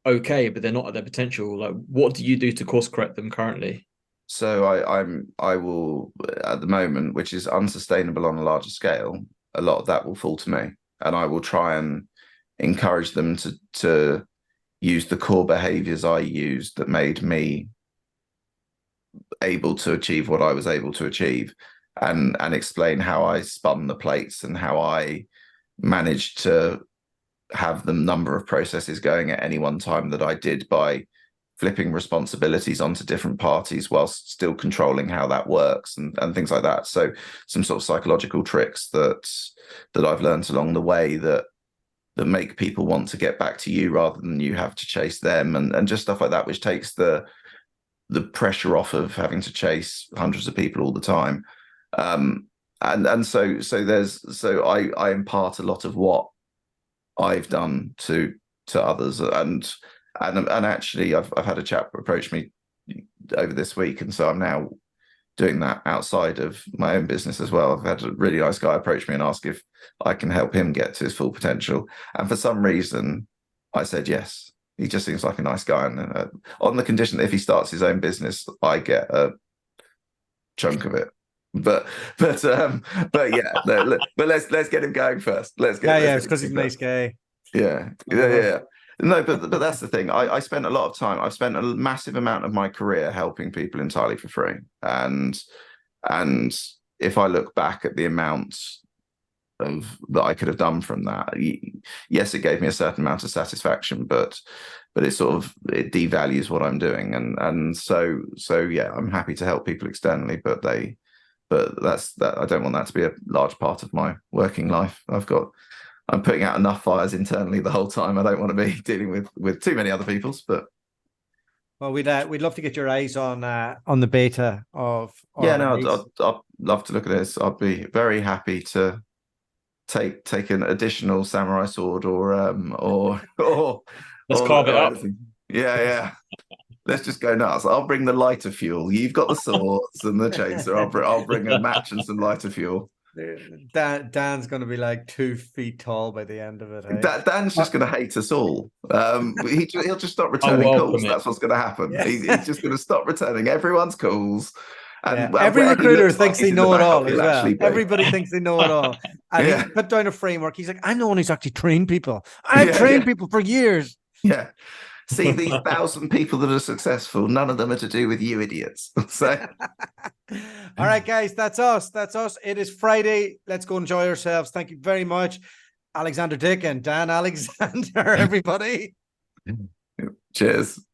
okay, but they're not at their potential, like what do you do to course correct them currently? So I will, at the moment, which is unsustainable on a larger scale, a lot of that will fall to me, and I will try and encourage them to use the core behaviors I used that made me able to achieve what I was able to achieve, and explain how I spun the plates and how I managed to have the number of processes going at any one time that I did by flipping responsibilities onto different parties whilst still controlling how that works and things like that. So some sort of psychological tricks that I've learned along the way that make people want to get back to you rather than you have to chase them, and just stuff like that, which takes the pressure off of having to chase hundreds of people all the time. And so I impart a lot of what I've done to others, and actually I've had a chap approach me over this week, and so I'm now doing that outside of my own business as well. I've had a really nice guy approach me and ask if I can help him get to his full potential, and for some reason I said yes. He just seems like a nice guy, and on the condition that if he starts his own business, I get a chunk of it. But yeah, but let's get him going first. It's because he's a nice guy. Yeah. No, but that's the thing. I spent a lot of time. I've spent a massive amount of my career helping people entirely for free, and if I look back at the amount that I could have done from that, yes, it gave me a certain amount of satisfaction, but it devalues what I'm doing, and so yeah, I'm happy to help people externally, but that's that. I don't want that to be a large part of my working life. I'm putting out enough fires internally the whole time. I don't want to be dealing with too many other people's. But well, we'd love to get your eyes on the beta of. Yeah, no, I'd love to look at this. I'd be very happy to take an additional samurai sword or let's carve it up. Yeah. Let's just go nuts. I'll bring the lighter fuel. You've got the swords and the chainsaw. I'll bring a match and some lighter fuel. Dan's going to be like 2 feet tall by the end of it. Hey? Dan's just going to hate us all. He'll just stop returning calls. That's what's going to happen. Yeah. He's just going to stop returning everyone's calls. And every recruiter thinks they know it all as well. Everybody thinks they know it all. And he's put down a framework. He's like, I'm the one who's actually trained people. I've trained people for years. Yeah. See, these 1,000 people that are successful, none of them are to do with you idiots. So, all right, guys, that's us. It is Friday. Let's go enjoy ourselves. Thank you very much, Alexander Dick and Dan Alexander, everybody. Cheers.